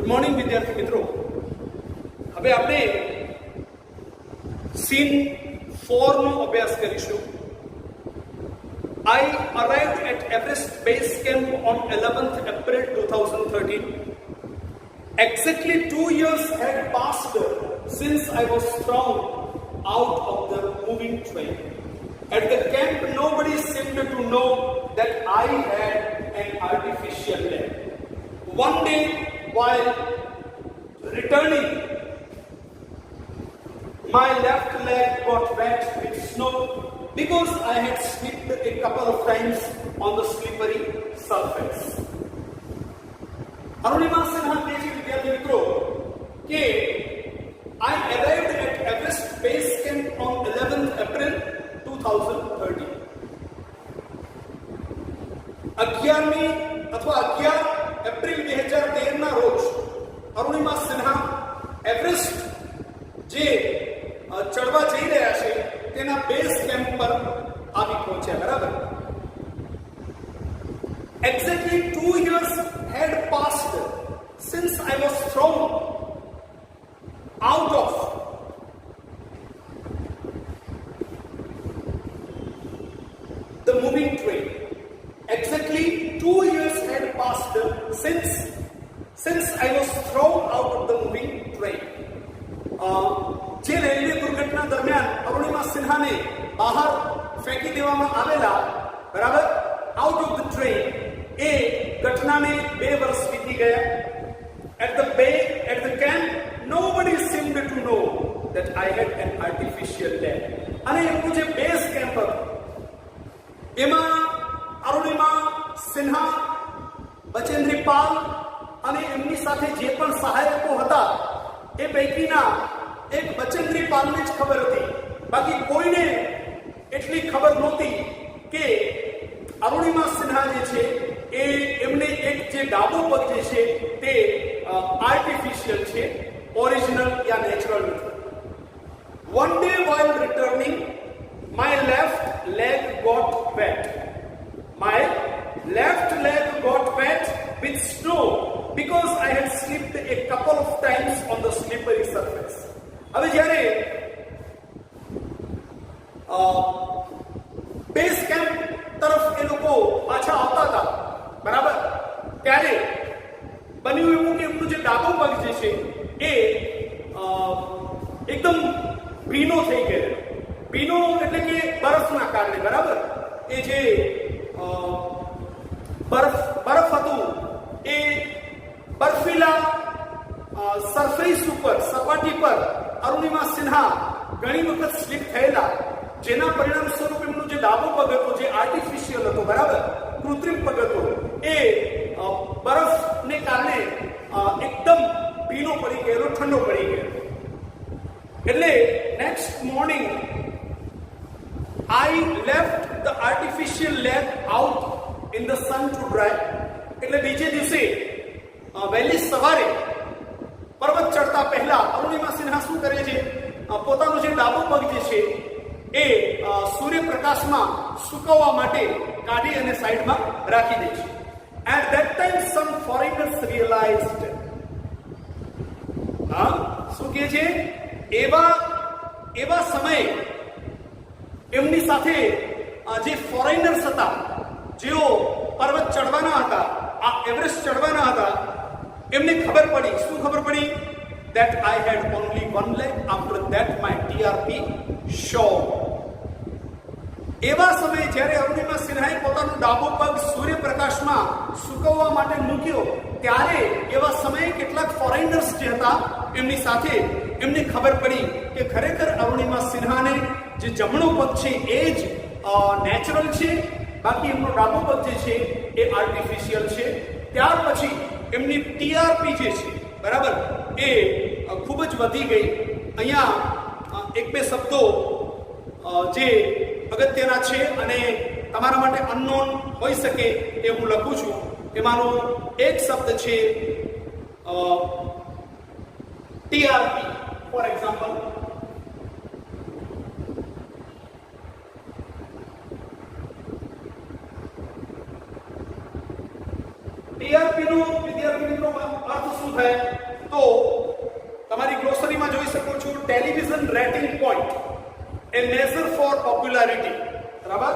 Morning વિદ્યાર્થી મિત્રો, હવે આપણે સીન 4 નો અભ્યાસ કરીશું. I arrived at Everest Base Camp on 11th April 2013. Exactly 2 years had passed since I was thrown out of the moving train. At the camp, nobody seemed to know that I had an artificial leg. One day, while returning, my left leg got wet with snow because I had slipped a couple of times on the slippery surface. Arunima Sinha કહે છે વિદ્યાર્થી મિત્રો કે I arrived at Everest Base Camp on 11th April 2013. 11મી અથવા 11 April 2013 ના રોજ Arunima Sinha Everest જે ચડવા જઈ રહ્યા છે તેના બેઝ કેમ્પ પર આવી પહોંચ્યા. બરાબર. Exactly 2 years had passed since I was thrown out of the moving train. Exactly 2 years had passed since I was thrown out of the moving train. જે રેલવે દુર્ઘટના દરમિયાન અરુણિમા સિન્હાને બહાર ફેંકી દેવામાં આવેલા, બરાબર, આઉટ ઓફ ધ ટ્રેન, એ ઘટનાને 2 વર્ષ વીતી ગયા. At the camp, nobody seemed to know that I had an artificial leg. અને એમનું જે બેઝ કેમ્પ હતું એમાં અરુણિમા સિન્હા, બચેન્દ્રી પાલ અને એમની સાથે જે પણ સહાયકો હતા એ પૈકીના એક બચેન્દ્રી પાલને જ ખબર હતી. બાકી કોઈને એટલી ખબર નહોતી કે અરુણિમા સિન્હા જે છે એ એમને એક જે ડાબો પગ જે છે તે આર્ટિફિશિયલ છે, ઓરિજિનલ યા નેચરલ નથી. One day while returning, my left leg got wet. My left leg got wet with snow because I had slipped a couple of times on the slippery surface. હવે જ્યારે base camp તરફ એ લોકો પાછા આવતા હતા, બરાબર, ત્યારે બન્યું એવું કે એમનું જે ડાબો પગ જે છે એ એકદમ ભીનો થઈ ગયો. ભીનો એટલે કે બરફના કારણે, બરાબર, એ જે બરફ હતું એ બર્ફીલા સરફેસ ઉપર, સપાટી પર અરુણિમા સિન્હા ઘણી વખત સ્લીપ થયેલા, જેના પરિણામ સ્વરૂપ એમનો જે ડાબો પગ હતો, જે આર્ટિફિશિયલ હતો, બરાબર, કૃત્રિમ પગ હતો, એ બરફને કારણે એકદમ ભીનો પડી ગયેલો, ઠંડો પડી ગયો. એટલે next morning I left the artificial leg out in the sun to dry. એટલે બીજે દિવસે વહેલી સવારે પર્વત ચડતા પહેલા અરુણિમા સિન્હા શું કરે છે, પોતાનો જે ડાબો પગ જે છે એ સૂર્યપ્રકાશમાં સુકવવા માટે કાઢી અને સાઈડમાં રાખી દે છે. At that time some foreigners realized, શું કહે છે, એવા સમયે એમની સાથે જે ફોરેનર્સ હતા, જેઓ પર્વત ચડવાના હતા, આ એવરેસ્ટ ચડવાના હતા, એમને ખબર પડી. શું ખબર પડી? that I had only one leg. After that my TRP showed. એવા સમયે જ્યારે અરુણિમા સિન્હાએ પોતાનો ડાબો પગ સૂર્યપ્રકાશમાં સુકવવા માટે મૂક્યો, ત્યારે એવા સમયે કેટલાક ફોરેનર્સ જે હતા એમની સાથે એમને ખબર પડી કે ખરેખર અરુણિમા સિન્હાને જે જમણો પગ છે એ જ નેચરલ છે, બાકી એમનો ડાબો પગ જે છે એ આર્ટિફિશિયલ છે. ત્યાર પછી એમની ટીઆરપી જે છે, બરાબર, એ ખૂબ જ વધી ગઈ. અહીંયા 1-2 શબ્દો જે અગત્યના છે અને તમારા માટે અનનોન હોઈ શકે એ હું લખું છું. એમાંનો એક શબ્દ છે ટીઆરપી. ફોર એક્ઝામ્પલ, ટીઆરપી નો વિદ્યાર્થી મિત્રો અર્થ શું થાય? તો તમારી ગ્લોસરીમાં જોઈ શકો છો ટેલિવિઝન રેટિંગ પોઈન્ટ, એ મેઝર ફોર પોપ્યુલારિટી. બરાબર.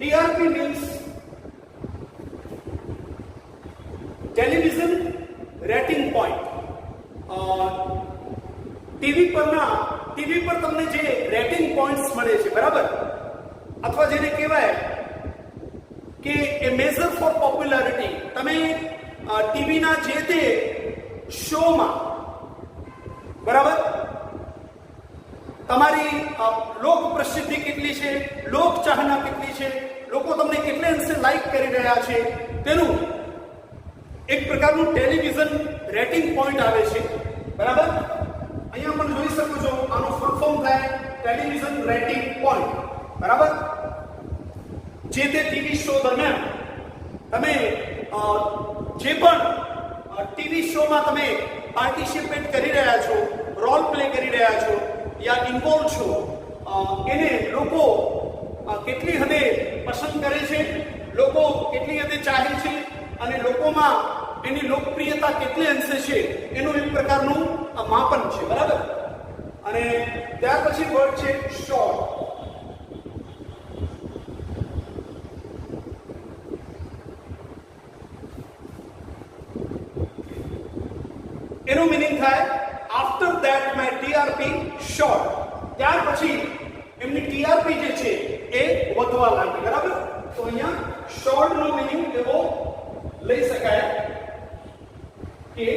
TRP means television rating point. TV પર તમને જે રેટિંગ પોઈન્ટ્સ મળે છે, બરાબર, અથવા જેને કહેવાય કે એ મેઝર ફોર પોપ્યુલારિટી. તમે ટીવીના જે તે શોમાં, બરાબર, તમારી લોક પ્રસિદ્ધિ કેટલી છે, લોક ચાહના કેટલી છે, લોકો તમને કેટલે અંશે લાઈક કરી રહ્યા છે, તેનું એક પ્રકારનું ટેલિવિઝન રેટિંગ પોઈન્ટ આવે છે. બરાબર. અહીંયા પણ જોઈ શકો છો, આનો ફૂલ ફોર્મ થાય ટેલિવિઝન રેટિંગ પોઈન્ટ. બરાબર. જે તે ટીવી શો દરમિયાન તમે જે પણ ટીવી શોમાં તમે પાર્ટિસિપેટ કરી રહ્યા છો, રોલ પ્લે કરી રહ્યા છો યા ઇન્વોલ્વ છો, એને લોકો કેટલી હદે પસંદ કરે છે, લોકો કેટલી હદે ચાહે છે અને લોકોમાં એની લોકપ્રિયતા કેટલી અંશે છે, એનું એક પ્રકારનું માપન છે. બરાબર. અને ત્યાર પછી વર્ડ છે શોર્ટ. એનો મિનિંગ થાય after that my TRP short. ત્યાર પછી એમની ટીઆરપી જે છે એ વધવા લાગી. બરાબર. તો અહીંયા શોર્ટ નો મિનિંગ એવો લઈ શકાય કે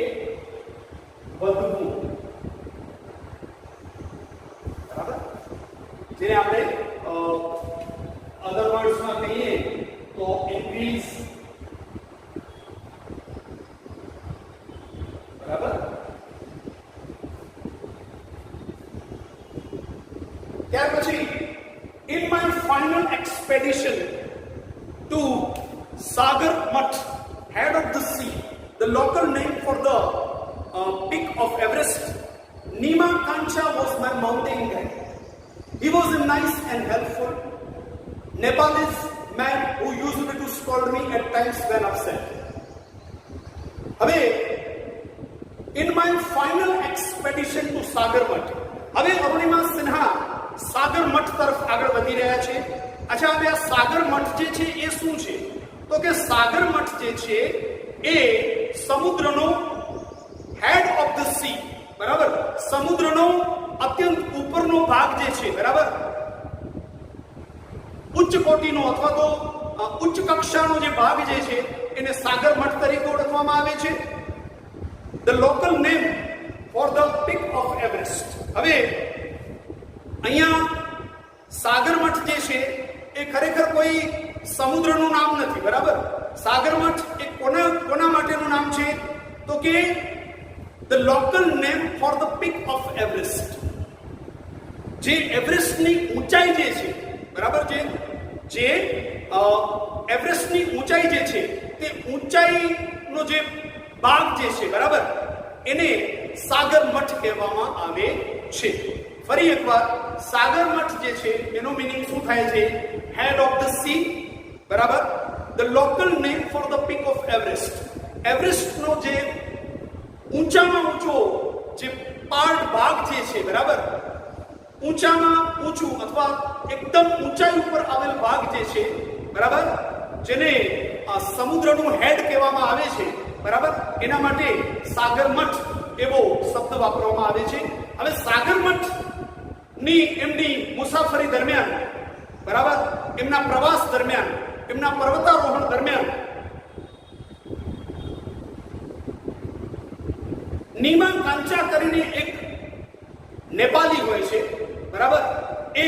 વધવું. બરાબર. જેને આપણે અધર વર્ડ્સમાં કહીએ તો ઇન્ક્રીઝ. બરાબર. ત્યાર પછી in my final expedition to Sagarmat, head of the sea, the local name for the peak of Everest, Nima Kancha was my mountain guide. He was a nice and helpful Nepalese man who used to scold me at times when upset. હવે in my final expedition to Sagarmat, હવે અરુણિમા સિન્હા સાગરમઠ તરફ આગળ વધી રહ્યા છે. અચ્છા, હવે આ સાગરમઠ જે છે એ શું છે? તો કે સાગરમઠ જે છે એ સમુદ્રનો હેડ ઓફ ધ સી, બરાબર, સમુદ્રનો અત્યંત ઉપરનો ભાગ જે છે, બરાબર, ઉચ્ચ કોટીનો અથવા તો ઉચ્ચ કક્ષાનો જે ભાગ જે છે એને સાગરમઠ તરીકે ઓળખવામાં આવે છે. The local name for the peak of Everest. હવે અહીંયા સાગરમઠ જે છે એ ખરેખર કોઈ સમુદ્રનું નામ નથી. બરાબર. સાગરમઠ એ કોના માટેનું નામ છે? તો કે the local name for the peak of Everest. જે એવરેસ્ટની ઊંચાઈ જે છે, બરાબર, જે એવરેસ્ટની ઊંચાઈ જે છે તે ઊંચાઈનો જે ભાગ જે છે, બરાબર, એને સાગરમઠ કહેવામાં આવે છે. ફરી એકવાર, સાગરમઠ જે છે એનો મિનિંગ શું થાય છે? Head of the sea. બરાબર. The local name for the peak of Everest. એવરેસ્ટનો જે ઊંચામાં ઊંચો જે પાર્ટ ભાગ જે છે, બરાબર, ઊંચામાં ઊંચું અથવા એકદમ ઊંચાઈ ઉપર આવેલ ભાગ જે છે, બરાબર, જેને સમુદ્રનું હેડ કહેવામાં આવે છે, બરાબર, એના માટે સાગરમઠ એવો શબ્દ વાપરવામાં આવે છે. હવે સાગરમઠ ની એમની મુસાફરી દરમિયાન, બરાબર, એમના પ્રવાસ દરમિયાન, એમના પર્વતારોહણ દરમિયાન નીમા કાંચા કરીને એક નેપાલી હોય છે, બરાબર, એ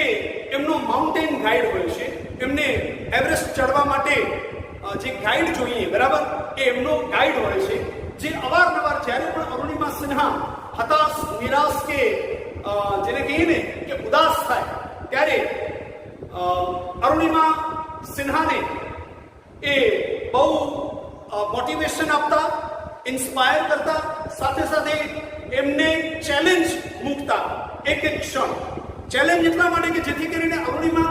એમનો માઉન્ટેન ગાઈડ હોય છે. એમને એવરેસ્ટ ચડવા માટે જે ગાઈડ જોઈએ, બરાબર, એ એમનો ગાઈડ હોય છે, જે અવારનવાર જ્યારે પણ અરુણિમા સિન્હા હતાશ, નિરાશ કે જેને કહીએ ને કે ઉદાસ થાય ત્યારે અરુણિમા સિન્હાને એ બહુ મોટિવેશન આપતા, ઇન્સ્પાયર કરતા, સાથે સાથે એમને ચેલેન્જ મૂકતા. એક એક ક્ષણ ચેલેન્જ એટલા માટે કે જેથી કરીને અરુણિમા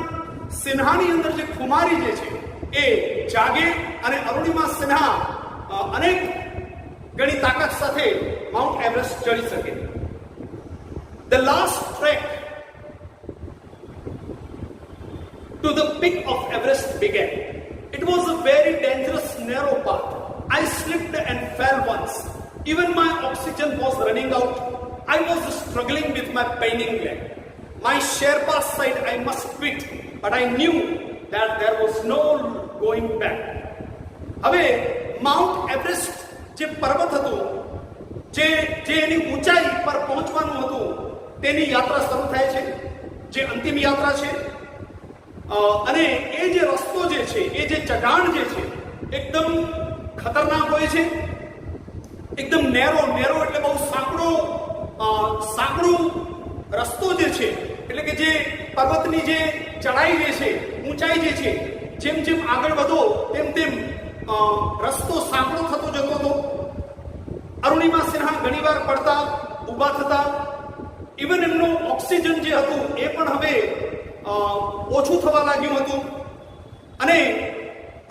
સિન્હાની અંદર જે ખુમારી જે છે એ જાગે અને અરુણિમા સિન્હા અનેક ઘણી તાકાત સાથે માઉન્ટ એવરેસ્ટ ચડી શકે. The last trek to the peak of Everest began. It was a very dangerous, narrow path. I slipped and fell once. Even my oxygen was running out. I was struggling with my paining leg. My Sherpa said I must quit, but I knew that there was no going back. હવે mount Everest જે પર્વત હતો, જે એની ઊંચાઈ પર પહોંચવાનું હતું, તેની યાત્રા શરૂ થાય છે, જે અંતિમ યાત્રા છે. અને એ જે રસ્તો જે છે, એ જે ચઢાણ જે છે, એકદમ ખતરનાક હોય છે. એકદમ નેરો એટલે બહુ સાંકડો રસ્તો જે છે, એટલે કે જે પર્વતની જે ચઢાઈ જે છે, ઊંચાઈ જે છે, જેમ જેમ આગળ વધો તેમ તેમ રસ્તો સાંકડો થતો જતો હતો. અરુણિમા સિન્હા ઘણીવાર પડતા, ઊભા થતા. ઇવન એમનું ઓક્સિજન જે હતું એ પણ હવે ઓછું થવા લાગ્યું હતું. અને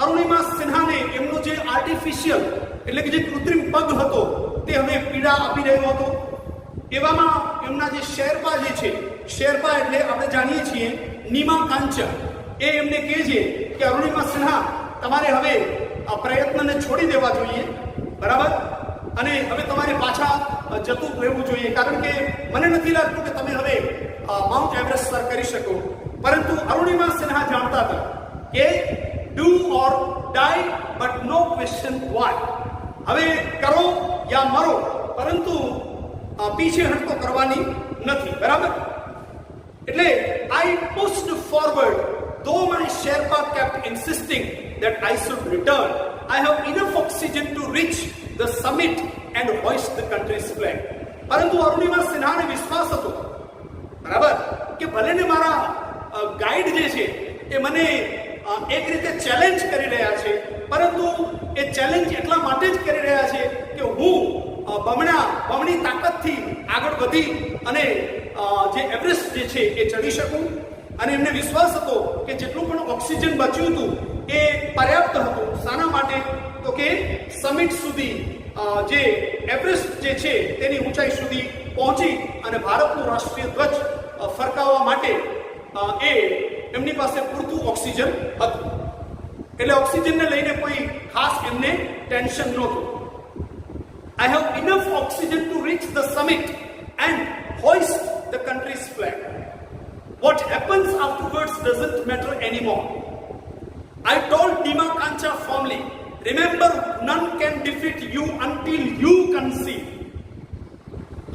અરુણિમા સિન્હાને એમનો જે આર્ટિફિશિયલ એટલે કે જે કૃત્રિમ પગ હતો તે હવે પીડા આપી રહ્યો હતો. એવામાં એમના જે શેરપા જે છે, શેરપા એટલે આપણે જાણીએ છીએ નીમા કાંચા, એ એમને કહે છે કે અરુણિમા સિન્હા, તમારે હવે આ પ્રયત્નને છોડી દેવા જોઈએ, બરાબર, અને હવે તમારે પાછા જતું રહેવું જોઈએ, કારણ કે મને નથી લાગતું કે તમે હવે માઉન્ટ એવરેસ્ટ સર કરી શકો. પરંતુ અરુણિમા સિન્હા જાણતા હતા કે do or die, but no question why. હવે કરો યા મરો, પરંતુ પીછે હટકો કરવાની નથી, બરાબર. એટલે આઈ pushed forward, though my Sherpa kept insisting that I should return. I have enough oxygen to reach the summit and hoist the country's flag. પરંતુ અરુણિમા સિન્હાને વિશ્વાસ હતો, બરાબર, કે ભલે ને મારા ગાઈડ જે છે એ મને એક રીતે ચેલેન્જ કરી રહ્યા છે, પરંતુ એ ચેલેન્જ એટલા માટે જ કરી રહ્યા છે કે હું બમણી તાકાતથી આગળ વધી અને જે એવરેસ્ટ જે છે એ ચડી શકું. અને એમને વિશ્વાસ હતો કે જેટલું પણ ઓક્સિજન બચ્યું હતું એ પર્યાપ્ત હતું. શાના માટે? તો કે સમિટ સુધી, જે એવરેસ્ટ જે છે તેની ઊંચાઈ સુધી પહોંચી અને ભારતનું રાષ્ટ્રીય ધ્વજ ફરકાવવા માટે એ એમની પાસે પૂરતું ઓક્સિજન હતું. એટલે ઓક્સિજનને લઈને કોઈ ખાસ એમને ટેન્શન નહોતું. I have enough oxygen to reach the summit and hoist the country's flag. What happens afterwards doesn't matter anymore. I told Nima Kancha firmly, remember, none can defeat you until you concede.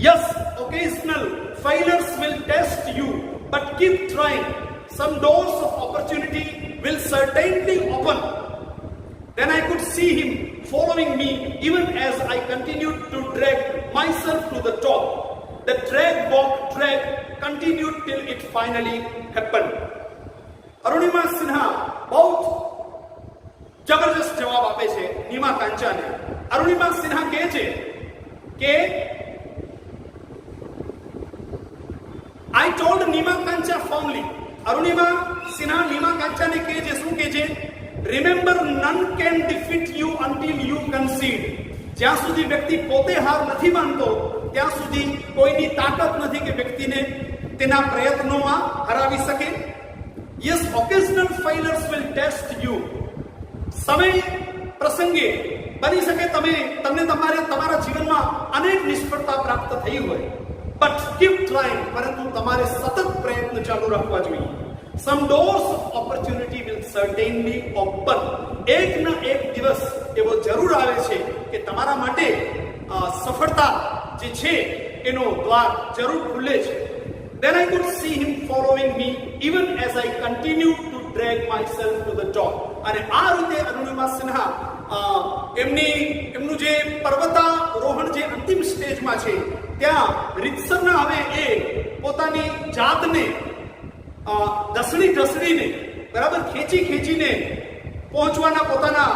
Yes, occasional failures will test you, but keep trying. Some doors of opportunity will certainly open. Then I could see him following me even as I continued to drag myself to the top. The drag continued till it finally happened. Arunima Sinha બહુ જબરજસ્ત જવાબ આપે છે નીમા કાંચાને. અરુણિમા સિન્હા કહે છે કે I told Nima Kancha firmly. Arunima Sinha Nima કાંચાને કહે છે, શું કહે છે? Remember, none can defeat you until you concede. જ્યાં સુધી વ્યક્તિ પોતે હાર નથી માનતો ત્યાં સુધી કોઈની તાકાત નથી કે વ્યક્તિને તેના પ્રયત્નોમાં હરાવી શકે. Yes, occasional failures will test you. સમય પ્રસંગે બની શકે તમને તમારા જીવનમાં અનેક નિષ્ફળતા પ્રાપ્ત થઈ હોય, બટ કીપ ટ્રાઇંગ, પરંતુ તમારે સતત પ્રયત્ન ચાલુ રાખવા જોઈએ. Some doors of opportunity will certainly open. એક ના એક દિવસ એવો જરૂર આવે છે કે તમારા માટે સફળતા જે છે એનો દ્વાર જરૂર ખુલે છે. Then I could see him following me even as I continued to drag myself to the top. અને આ રીતે અરુણિમા સિન્હા એમનું જે પર્વતારોહણ જે અંતિમ સ્ટેજમાં છે ત્યાં રીતસરના હવે એ પોતાની જાતને ઢસડીને બરાબર ખેંચીને પહોંચવાના પોતાના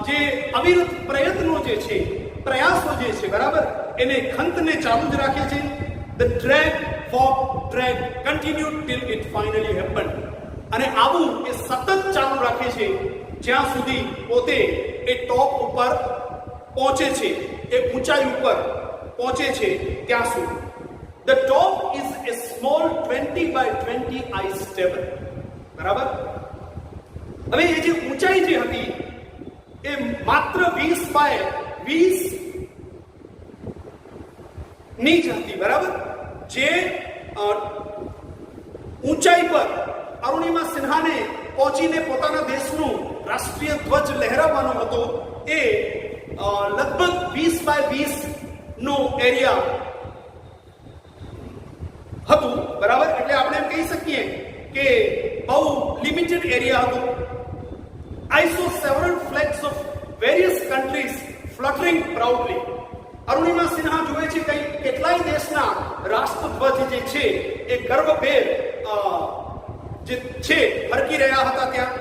જે અવિરત પ્રયત્નો જે છે, પ્રયાસો જે છે બરાબર, એને ખંતને ચાલુ જ રાખે છે. The drag continued till it finally happened. અને આવું એ સતત ચાલુ રાખે છે જ્યાં સુધી પોતે એ ટોપ ઉપર પહોંચે છે, એ ઊંચાઈ ઉપર પહોંચે છે ત્યાં સુધી. The top is a small 20 by 20 ice table. બરાબર. હવે એ જે ઊંચાઈ જે હતી એ માત્ર 20 by 20 ની જ હતી. બરાબર. જે ઊંચાઈ પર અરુણિમા સિન્હાને પહોંચીને પોતાના દેશનું રાષ્ટ્રીય ધ્વજ લહેરાવવાનો હતો એ લગભગ 20 by 20 નો એરિયા હતું. બરાબર. એટલે આપણે એમ કહી શકીએ કે બહુ લિમિટેડ એરિયા હતો. I saw several flags of various countries fluttering proudly. Arunima Sinha જુએ છે કે કેટલાય દેશના રાષ્ટ્રધ્વજ જે છે એ ગર્વભેર જે છે ફરકી રહ્યા હતા ત્યાં.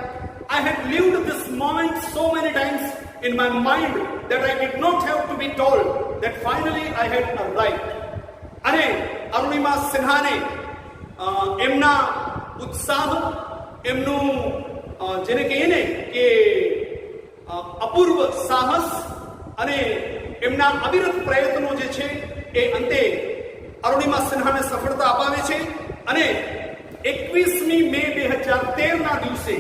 I had lived this moment so many times in my mind that I did not have to be told that finally I had arrived. અને અરુણિમા સિન્હાને એમના ઉત્સાહ, એમનું જેને કહીએ ને કે અપૂર્વ સાહસ અને એમના અવિરત પ્રયત્નો જે છે એ અંતે અરુણિમા સિન્હાને સફળતા અપાવે છે. અને 21મી મે 2013 ના દિવસે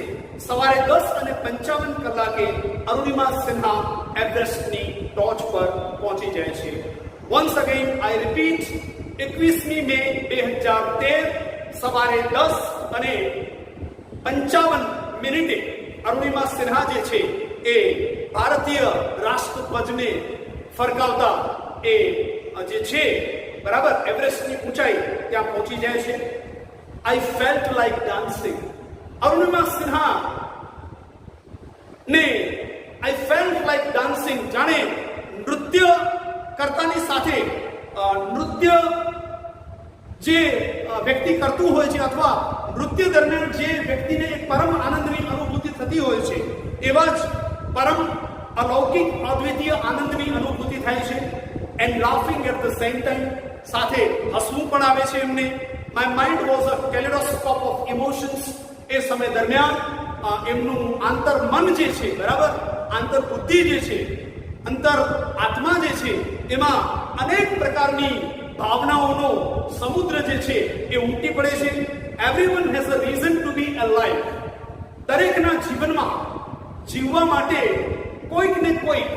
સવારે 10:55 અરુણિમા સિન્હા એવરેસ્ટની ટોચ પર પહોંચી જાય છે. Once again I repeat, 21મી મે 2013 સવારે 10:55 અરુણિમા સિન્હા જે છે એ ભારતીય રાષ્ટ્રધ્વજને ફરકાવતા એ જે છે બરાબર એવરેસ્ટની ઊંચાઈ ત્યાં પહોંચી જાય છે. I felt like dancing. Arunima Sinha ને I felt like dancing, જાણે નૃત્ય કરતાની સાથે નૃત્ય જે વ્યક્તિ કરતું હોય છે અથવા નૃત્ય દરમિયાન જે વ્યક્તિને એક પરમ આનંદની અનુભૂતિ થતી હોય છે એવા જ પરમ અલૌકિક અદ્વિતીય આનંદની અનુભૂતિ થાય છે. And laughing at the same time, સાથે હસવું પણ આવે છે એમને. My mind was a kaleidoscope of emotions. એ સમય દરમિયાન એમનું આંતર મન જે છે બરાબર, આંતર બુદ્ધિ જે છે, અંતર આત્મા જે છે એમાં અનેક પ્રકારની ભાવનાઓનો સમુદ્ર જે છે એ ઉમટી પડે છે. Everyone has a reason to be alive. દરેકના જીવનમાં જીવવા માટે કોઈક ને કોઈક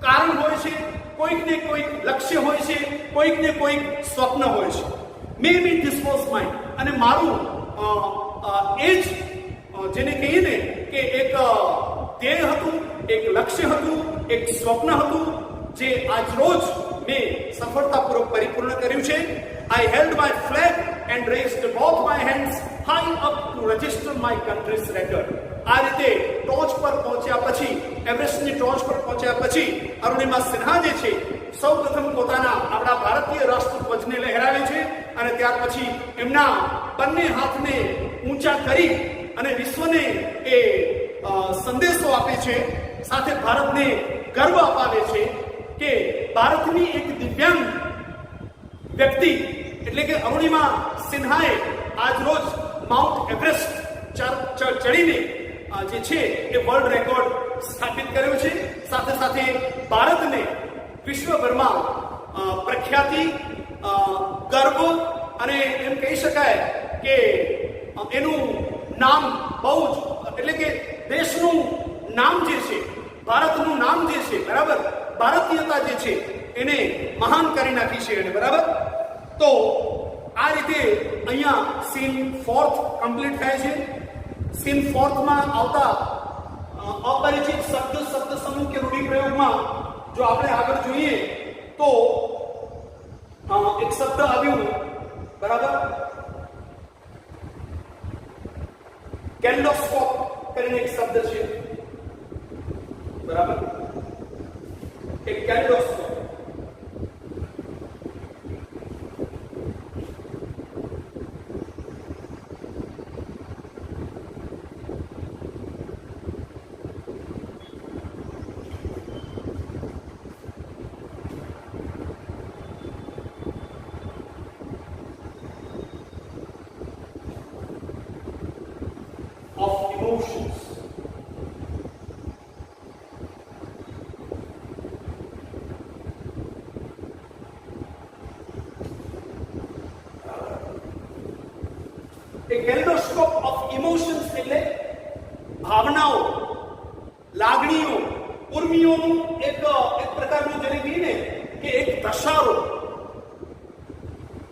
કારણ હોય છે, કોઈક ને કોઈક લક્ષ્ય હોય છે, કોઈક ને કોઈક સ્વપ્ન હોય છે. મે બી ધીસ વોઝ માઇન્ડ. અને મારું એ જ જેને કહીએ ને કે એક ધ્યેય હતું, એક લક્ષ્ય હતું, એક સ્વપ્ન હતું જે આજ રોજ મેં સફળતાપૂર્વક પરિપૂર્ણ કર્યું છે. I held my flag and raised both my hands high up to register my country's record. આ રીતે ટોચ પર પહોંચ્યા પછી, એવરેસ્ટની ટોચ પર પહોંચ્યા પછી અરુણિમા સિન્હા જે છે સૌપ્રથમ પોતાના આપણા ભારતીય રાષ્ટ્રધ્વજને લહેરાવે છે અને ત્યાર પછી એમના બંને હાથને ઊંચા કરી અને વિશ્વને એ સંદેશો આપે છે, સાથે ભારતને ગર્વ અપાવે છે કે ભારતની એક દિવ્યાંગ વ્યક્તિ એટલે કે અરુણિમા સિન્હાએ આજ રોજ માઉન્ટ એવરેસ્ટ ચડીને જે છે એ વર્લ્ડ રેકોર્ડ સ્થાપિત કર્યો છે. સાથે સાથે ભારતને વિશ્વભરમાં પ્રખ્યાતિ, ગર્વ અને એમ કહી શકાય કે એનું નામ બહુ જ એટલે કે દેશનું નામ જે છે, ભારતનું નામ જે છે બરાબર, ભારતીયતા જે છે એને મહાન કરી નાખી છે એને બરાબર. તો આ રીતે અહીંયા સીન 4th કમ્પ્લીટ થાય છે. સીન 4th માં આવતા અપરિચિત શબ્દ શબ્દ સમૂહ કે રૂઢિપ્રયોગમાં જો આપણે આગળ જોઈએ તો એક શબ્દ આવ્યું, બરાબર, કેન્ડોસ્કોપ કરીને એક શબ્દ છે, બરાબર, એક કેન્ડોસ્કોપ. Of emotions. A kaleidoscope of emotions એટલે ભાવનાઓ, લાગણીઓ, ઉર્મિઓનું એક પ્રકારનું જેને કહીએ ને કે એક ધસારો,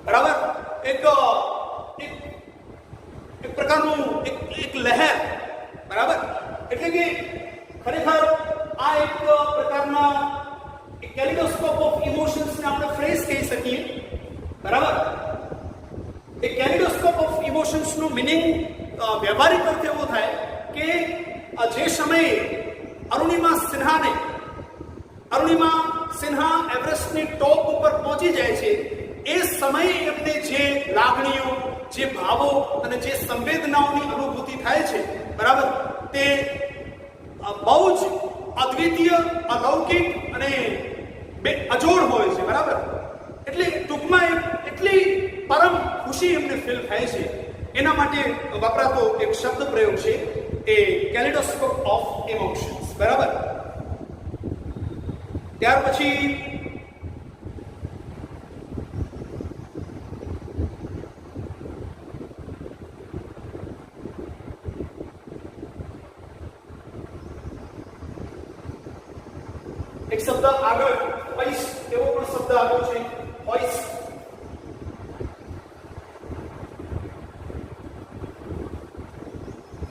બરાબર, એક પ્રકારનું એક લહેર, બરાબર. એટલે કે ખરેખર આ એક પ્રકારના એક કેલિડોસ્કોપ ઓફ ઇમોશન્સને આપણે ફ્રેઝ કહી શકીએ, બરાબર. એ કેલિડોસ્કોપ ઓફ ઇમોશન્સનું મિનિંગ વ્યવહારિક અર્થ એવો થાય કે જે સમયે અરુણિમા સિન્હા એવરેસ્ટની ટોપ ઉપર પહોંચી જાય છે, એ સમયે એમને જે લાગણીઓ, જે ભાવો અને જે સંવેદનાઓની અનુભૂતિ થાય છે, બરાબર, તે બહુ જ અદ્વિતીય, અલૌકિક અને અજોડ હોય છે, બરાબર. એટલે ટૂંકમાં એટલી પરમ ખુશી એમને ફીલ થાય છે. એના માટે વપરાતો એક શબ્દ પ્રયોગ છે એ કેલિડોસ્કોપ ઓફ ઇમોશન્સ, બરાબર. ત્યાર પછી એક શબ્દ આગળ હોઈસ્ટ એવો પણ શબ્દ આવ્યો છે, હોઈસ્ટ.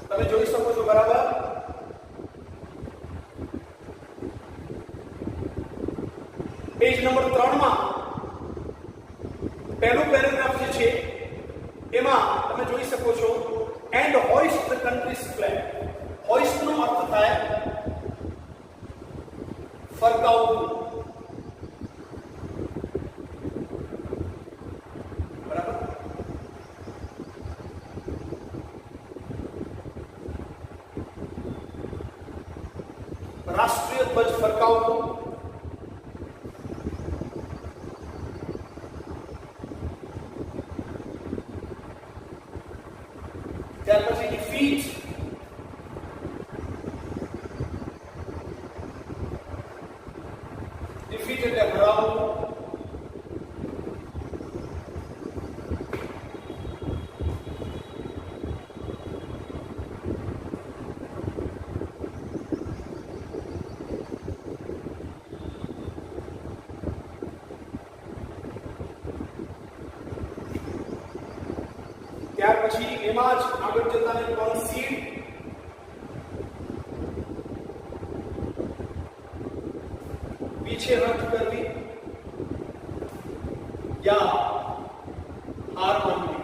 તમે જોઈ શકો છો, બરાબર. પેજ નંબર 3 માં પહેલું પેરેગ્રાફ જે છે એમાં તમે જોઈ શકો છો, એન્ડ હોઈસ્ટ ધ કન્ટ્રીઝ ફ્લેગ. હોઈસ્ટ નો અર્થ થાય ફરકાવવું, બરાબર. રાષ્ટ્રીય ધ્વજ ફરકાવવું, ત્યાર પછી ડિફીટ, ડિફીટ એટલે હરાવવું, ત્યાર પછી એમાં જ આગળ જતાને કન્સીડ, પીછે હટ કરવી યા હાર માનવી.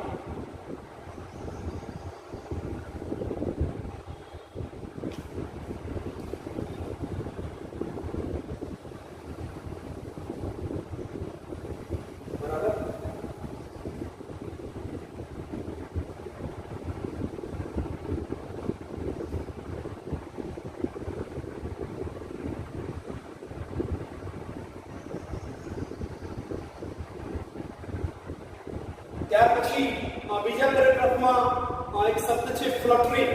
બરાબર. ત્યાર પછી બીજા પેરેગ્રાફમાં એક શબ્દ છે ફ્લટરિંગ.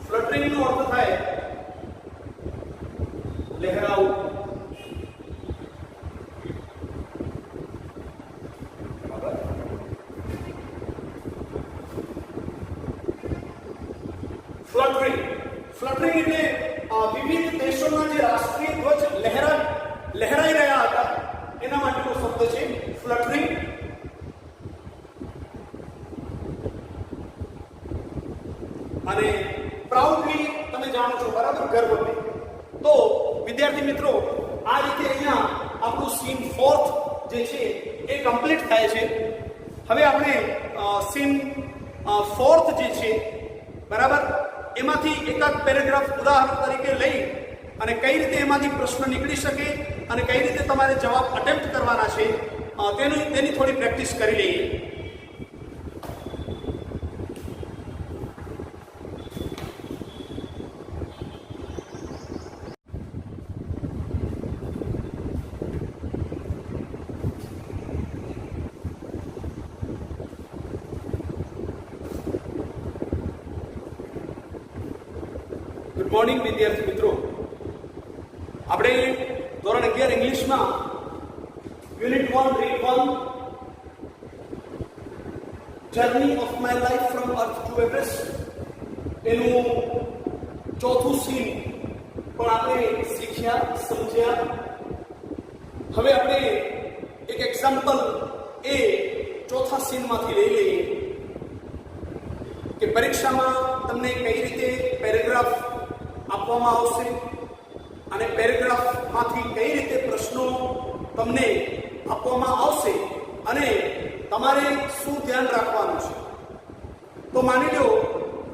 ફ્લટરિંગ નો અર્થ થાય લહેરાવું, ફ્લટરિંગ. ફ્લટરિંગ એટલે વિવિધ દેશોના જે રાષ્ટ્રીય ધ્વજ લહેરાઈ રહ્યા હતા એના માટેનો શબ્દ છે ફ્લટરિંગ. અને પ્રાઉડલી તમે જાણો છો બરાબર, ગર્વથી. તો વિદ્યાર્થી મિત્રો આ રીતે અહીંયા આપણું સીન 4th જે છે એ કમ્પ્લીટ થાય છે. હવે આપણે સીન 4th જે છે બરાબર એમાંથી એકાદ પેરેગ્રાફ ઉદાહરણ તરીકે લઈ અને કઈ રીતે એમાંથી પ્રશ્ન નીકળી શકે અને કઈ રીતે તમારે જવાબ અટેમ્પ્ટ કરવાના છે તેની થોડી પ્રેક્ટિસ કરી લઈએ. ગુડ મોર્નિંગ વિદ્યાર્થી મિત્રો. આપણે ધોરણ 11 ઇંગ્લિશમાં unit 1 read 1 journey of my life from earth two Everest એનું ચોથું સીન પણ આપણે શીખ્યા, સમજ્યા. હવે આપણે એક એક્ઝામ્પલ એ ચોથા સીનમાંથી લઈ લઈએ કે પરીક્ષામાં તમને કઈ રીતે પેરેગ્રાફ આપવામાં આવશે અને પેરેગ્રાફમાંથી કઈ રીતે પ્રશ્નો તમને આપવામાં આવશે અને તમારે શું ધ્યાન રાખવાનું છે. તો માની લો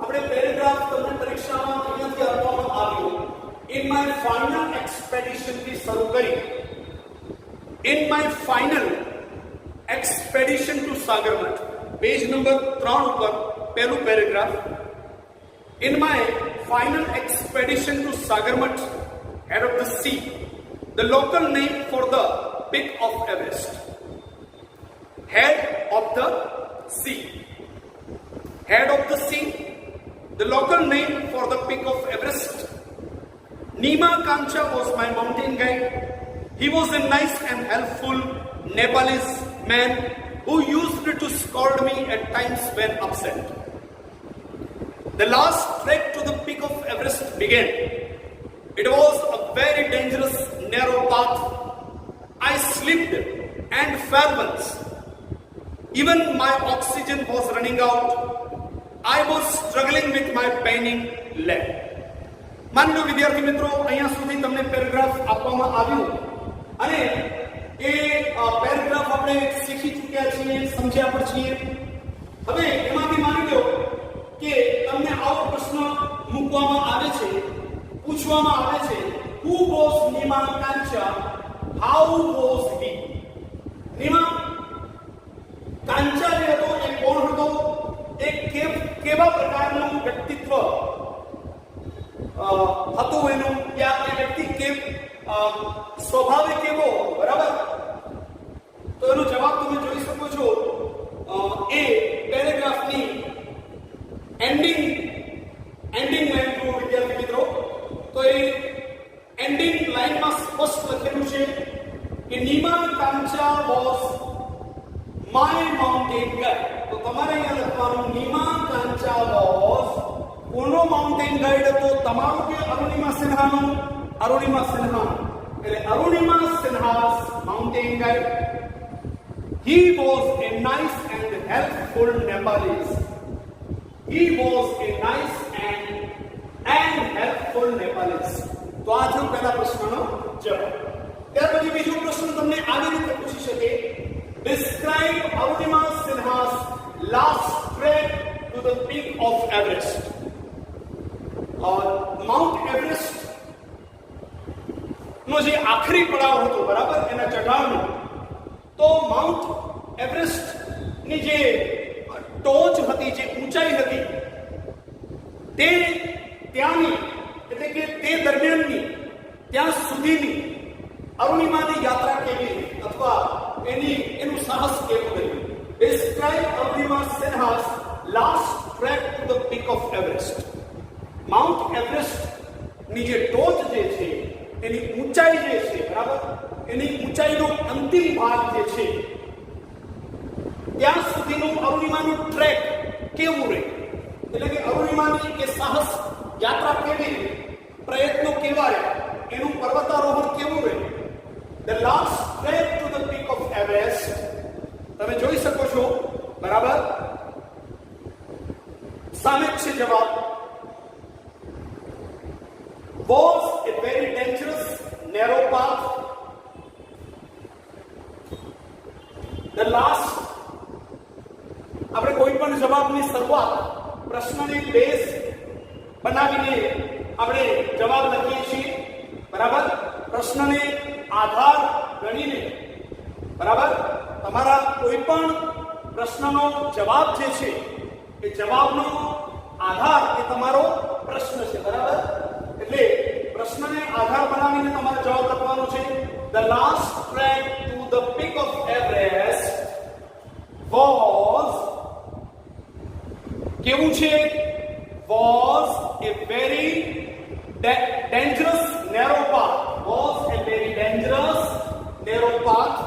આપણે પેરેગ્રાફ તમને પરીક્ષામાં અહીંયાથી આપવામાં આવ્યો. ઇન માય ફાઇનલ એક્સપેડિશન થી શરૂ કરી in my final expedition to Sagarmatha, page number 3 ઉપર પહેલું paragraph. In my final expedition to Sagarmat, head of the sea, the local name for the peak of Everest. Head of the sea. Head of the sea, the local name for the peak of Everest. Nima Kancha was my mountain guide. He was a nice and helpful Nepalese man who used to scold me at times when upset. The last trek to the peak of Everest began. It was a very dangerous, narrow path. I slipped and fell once. Even my oxygen was running out. I was struggling with my paining leg. માની લો વિદ્યાર્થી મિત્રો અહીંયા સુધી તમને paragraph આપવામાં આવ્યું અને એ paragraph આપણે શીખી ચૂક્યા છીએ, સમજ્યા પણ છીએ. હવે એમાંથી માની લો કે તમને આવો પ્રશ્ન મૂકવામાં આવે છે, પૂછવામાં આવે છે, who was Nima Kancha, how was he? Nima કાંચા જે હતો એ કોણ હતો, એ કેવા પ્રકારનું વ્યક્તિત્વ હતું એનું, યા એ વ્યક્તિ સ્વભાવે કેવો, બરાબર. તો એનો જવાબ તમે જોઈ શકો છો એ પેરેગ્રાફની એન્ડિંગ લાઈન જુઓ વિદ્યાર્થી મિત્રો. તો એ એન્ડિંગ લાઈનમાં સ્પષ્ટ લખેલું છે કે Nima Kancha was my mountain guide. તો તમારે અહીંયા લખવાનું નીમા કાંચા વોઝ કોનો માઉન્ટેન ગાઈડ હતો, તમારો કે અરુણિમા સિન્હાનો? અરુણિમા સિન્હાનો. એટલે Arunima Sinha's mountain guide. He was a nice and helpful Nepalese. He was a nice and helpful Nepalese. તો આ થયો પહેલા પ્રશ્નનો જવાબ. ત્યાર પછી બીજો પ્રશ્ન તમને આવી રીતે પૂછી શકે, describe Arunima Sinha's last trek to the peak of Everest. Mount Everest નો જે આખરી પડાવ હતો, બરાબર, એના ચઢાણનો, તો માઉન્ટ એવરેસ્ટ ની જે ટોચ હતી, જે ઊંચાઈ હતી, તે ત્યાંની એટલે કે તે દરમિયાનની ત્યાં સુધીની અરુણિમાની યાત્રા કેવી અથવા એનું સાહસ કેવું રહ્યું. Describe Arunima Sinha's last trek to the peak of Everest. Mount Everest ની જે ટોચ જે છે, એની ઊંચાઈ જે છે, બરાબર, એની ઊંચાઈનો અંતિમ ભાગ જે છે ત્યાં સુધીનું અરુણિમાનું ટ્રેક કેવું રહે, એટલે કે અરુણિમાની કે સાહસ યાત્રા કેવી રહી, પ્રયત્નો કેવા રહ્યા, એનું પર્વતારોહણ કેવું રહ્યું. The last trek to the peak of Everest, તમે જોઈ શકો છો, બરાબર, સામે છે જવાબ. Was a very dangerous narrow path. The last, આપણે કોઈ પણ જવાબની શરૂઆત પ્રશ્નની બેઝ બનાવીને આપણે જવાબ લખીએ છીએ, બરાબર. પ્રશ્નને આધાર ગણીને, બરાબર, તમારા કોઈ પણ પ્રશ્નનો જવાબ જે છે એ જવાબનો આધાર એ તમારો પ્રશ્ન છે, બરાબર. એટલે પ્રશ્નને આધાર બનાવીને તમારે જવાબ લખવાનો છે. The last trek to the peak of Everest was, કેવું છે, was a very dangerous narrow path. Was a very dangerous narrow path.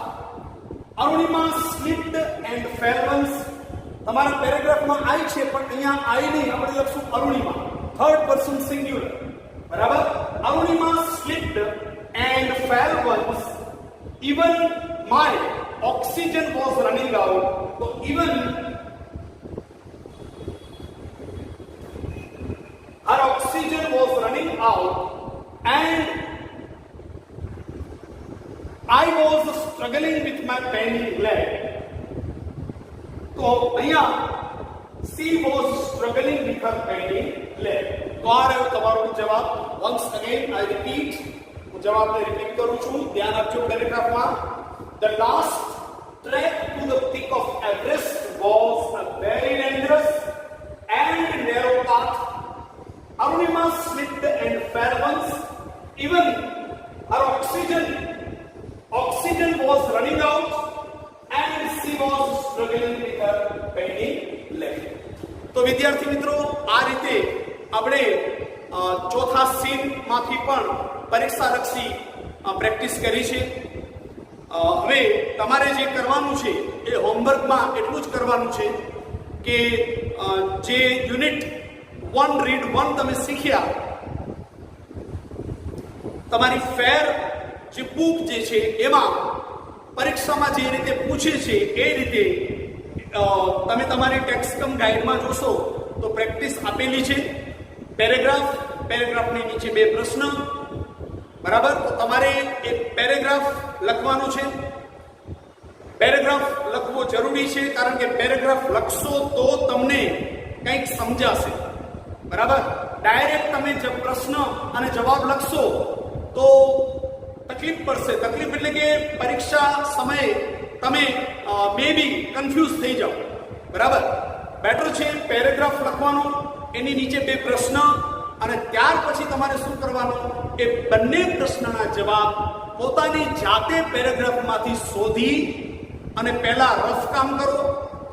Arunima slipped and fell once. તમારા પેરેગ્રાફમાં I છે, પણ અહીંયા I નહીં, આપણે લખશું અરુણિમા, થર્ડ પર્સન સિંગ્યુલર, બરાબર. Arunima slipped and fell once. Even my oxygen was running out. So even her oxygen was running out and I was struggling with my paining leg. તો અહીંયા she was struggling with her paining leg. તો આ રહ્યો તમારો જવાબ. once again I repeat, હું જવાબને repeat કરું છું, ધ્યાન આપજો પેરેગ્રાફમાં. The last trek to the peak of Everest was a very dangerous and narrow path. Arunima slipped and fell once. Even her oxygen was running out and she was struggling with her paining leg. તો વિદ્યાર્થી મિત્રો, આ રીતે આપણે ચોથા સીનમાંથી પણ પરીક્ષાલક્ષી practice કરી છે. હવે તમારે જે કરવાનું છે એ હોમવર્કમાં એટલું જ કરવાનું છે કે જે યુનિટ 1 રીડ 1 તમે શીખ્યા, તમારી ફેર જે બુક જે છે એમાં પરીક્ષામાં જે રીતે પૂછે છે એ રીતે તમે તમારી ટેક્સ્ટકમ ગાઈડમાં જોશો તો પ્રેક્ટિસ આપેલી છે. પેરેગ્રાફની નીચે 2 પ્રશ્ન, બરાબર. તો તમારે એક પેરેગ્રાફ લખવાનો છે. પેરેગ્રાફ લખવો જરૂરી છે, કારણ કે પેરેગ્રાફ લખશો તો તમને કંઈક સમજાશે, બરાબર. ડાયરેક્ટ તમે પ્રશ્ન અને જવાબ લખશો તો તકલીફ પડશે. તકલીફ એટલે કે પરીક્ષા સમયે તમે મે બી કન્ફ્યુઝ થઈ જાઓ, બરાબર. બેટર છે પેરેગ્રાફ લખવાનો, એની નીચે 2 પ્રશ્ન, અને ત્યાર પછી તમારે શું કરવાનું, એ બંને પ્રશ્નના જવાબ પોતાની જાતે પેરેગ્રાફમાંથી શોધી અને પહેલા રફ કામ કરો.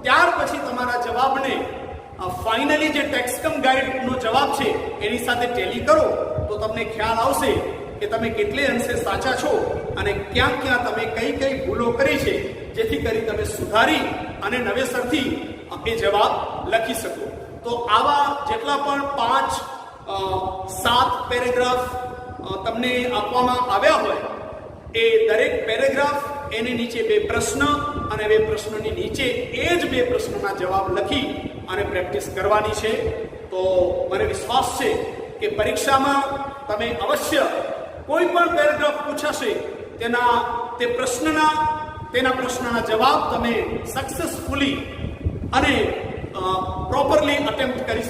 ત્યાર પછી તમારા જવાબને ફાઇનલી જે ટેક્સ્ટકમ ગાઈડનો જવાબ છે એની સાથે ટેલી કરો તો તમને ખ્યાલ આવશે કે તમે કેટલે અંશે સાચા છો અને ક્યાં ક્યાં તમે કઈ કઈ ભૂલો કરી છે, જેથી કરી તમે સુધારી અને નવેસરથી એ જવાબ લખી શકો. તો આવા જેટલા પણ 5-7 પેરેગ્રાફ તમને આપવામાં આવ્યા હોય એ દરેક પેરેગ્રાફ, એની નીચે 2 પ્રશ્ન અને 2 પ્રશ્નોની નીચે એ જ 2 પ્રશ્નોના જવાબ લખી અને પ્રેક્ટિસ કરવાની છે. તો મને વિશ્વાસ છે કે પરીક્ષામાં તમે અવશ્ય કોઈ પણ પેરેગ્રાફ પૂછાશે તેના પ્રશ્નના જવાબ તમે સક્સેસફુલી અને પ્રોપરલી અટેમ્પ્ટ કરી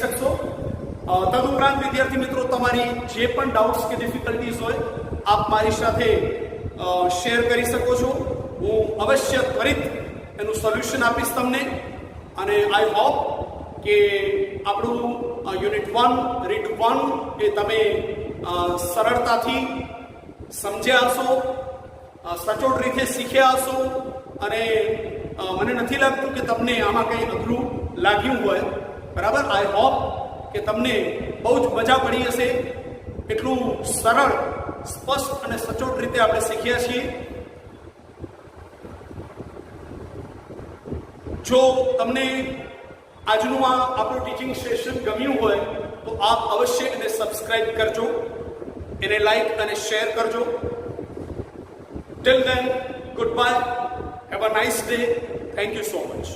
શકશો. તદુપરાંત વિદ્યાર્થી મિત્રો, તમારી જે પણ ડાઉટ્સ કે ડિફિકલ્ટીઝ હોય આપ મારી સાથે શેર કરી શકો છો. હું અવશ્ય ત્વરિત એનું સોલ્યુશન આપીશ તમને. અને આઈ હોપ કે આપણું યુનિટ 1 રીડ 1 એ તમે સરળતાથી સમજ્યા હશો, સચોટ રીતે શીખ્યા હશો, અને મને નથી લાગતું કે તમને આમાં કંઈ અઘરું લાગ્યું હોય, બરાબર. આઈ હોપ કે તમને બહુ જ મજા પડી હશે. એટલું સરળ, સ્પષ્ટ અને સચોટ રીતે આપણે શીખ્યા છીએ. જો તમને આજનું આ આપણું ટીચિંગ સેશન ગમ્યું હોય તો આપ અવશ્ય એને સબસ્ક્રાઇબ કરજો, એને લાઈક અને શેર કરજો. Till then, good bye, have a nice day. Thank you so much.